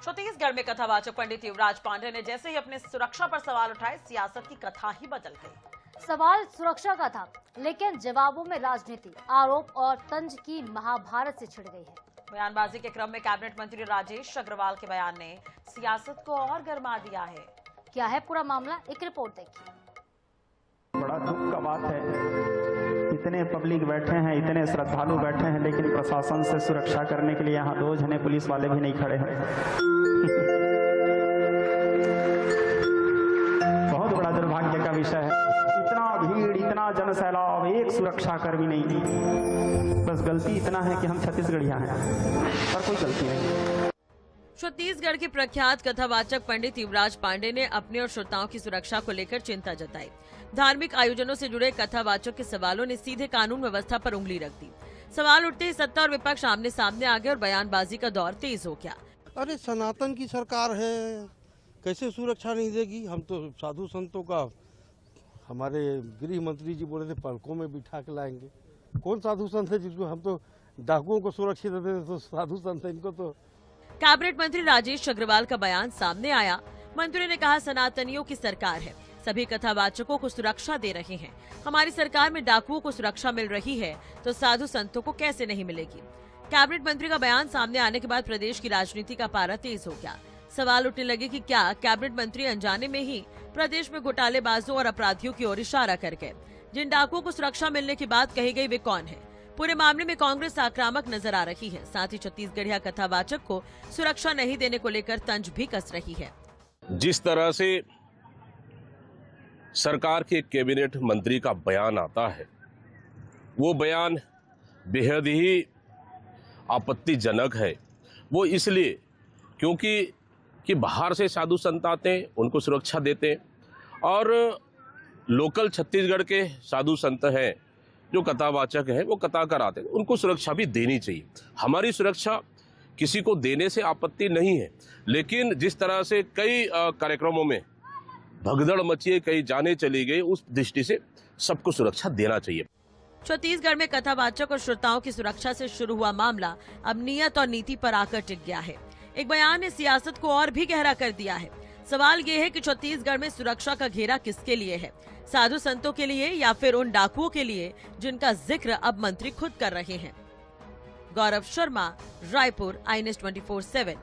छत्तीसगढ़ में कथावाचक पंडित युवराज पांडे ने जैसे ही अपने सुरक्षा पर सवाल उठाए, सियासत की कथा ही बदल गई। सवाल सुरक्षा का था, लेकिन जवाबों में राजनीति, आरोप और तंज की महाभारत से छिड़ गई है। बयानबाजी के क्रम में कैबिनेट मंत्री राजेश अग्रवाल के बयान ने सियासत को और गर्मा दिया है। क्या है पूरा मामला, एक रिपोर्ट देखिए। बड़ा दुख का बात है, इतने पब्लिक बैठे हैं, इतने श्रद्धालु बैठे हैं, लेकिन प्रशासन से सुरक्षा करने के लिए यहाँ 2 जने पुलिस वाले भी नहीं खड़े हैं। बहुत बड़ा दुर्भाग्य का विषय है। इतना भीड़, इतना जनसैलाब, एक सुरक्षा कर्मी नहीं। बस गलती इतना है कि हम छत्तीसगढ़िया हैं, पर कोई गलती नहीं। छत्तीसगढ़ के प्रख्यात कथावाचक पंडित युवराज पांडे ने अपने और श्रोताओं की सुरक्षा को लेकर चिंता जताई। धार्मिक आयोजनों से जुड़े कथावाचक के सवालों ने सीधे कानून व्यवस्था पर उंगली रख दी। सवाल उठते ही सत्ता और विपक्ष आमने सामने आ गए और बयानबाजी का दौर तेज हो गया। अरे सनातन की सरकार है, कैसे सुरक्षा नहीं देगी? हम तो साधु संतों का, हमारे गृह मंत्री जी बोले थे पलकों में बिठा के लाएंगे। कौन साधु संत है जिसको हम तो डाकुओं को सुरक्षित देते थे, तो साधु संत है इनको तो। कैबिनेट मंत्री राजेश अग्रवाल का बयान सामने आया। मंत्री ने कहा, सनातनियों की सरकार है, सभी कथावाचकों को सुरक्षा दे रहे हैं। हमारी सरकार में डाकुओं को सुरक्षा मिल रही है, तो साधु संतों को कैसे नहीं मिलेगी? कैबिनेट मंत्री का बयान सामने आने के बाद प्रदेश की राजनीति का पारा तेज हो गया। सवाल उठने लगे कि क्या कैबिनेट मंत्री अनजाने में ही प्रदेश में घोटालेबाजों और अपराधियों की ओर इशारा कर गए? जिन डाकुओं को सुरक्षा मिलने की बात कही गई, वे कौन है? पूरे मामले में कांग्रेस आक्रामक नजर आ रही है। साथ ही छत्तीसगढ़िया कथावाचक को सुरक्षा नहीं देने को लेकर तंज भी कस रही है। जिस तरह से सरकार के कैबिनेट मंत्री का बयान आता है, वो बयान बेहद ही आपत्तिजनक है। वो इसलिए क्योंकि बाहर से साधु संत आते हैं, उनको सुरक्षा देते हैं, और लोकल छत्तीसगढ़ के साधु संत हैं जो कथावाचक हैं, वो कथा कराते हैं, उनको सुरक्षा भी देनी चाहिए। हमारी सुरक्षा किसी को देने से आपत्ति नहीं है, लेकिन जिस तरह से कई कार्यक्रमों में भगदड़ मची है, कई जाने चली गई, उस दृष्टि से सबको सुरक्षा देना चाहिए। छत्तीसगढ़ में कथावाचक और श्रोताओं की सुरक्षा से शुरू हुआ मामला अब नियत और नीति पर आकर टिक गया है। एक बयान ने सियासत को और भी गहरा कर दिया है। सवाल ये है कि छत्तीसगढ़ में सुरक्षा का घेरा किसके लिए है? साधु संतों के लिए या फिर उन डाकुओं के लिए जिनका जिक्र अब मंत्री खुद कर रहे हैं? गौरव शर्मा, रायपुर, INS 24/7।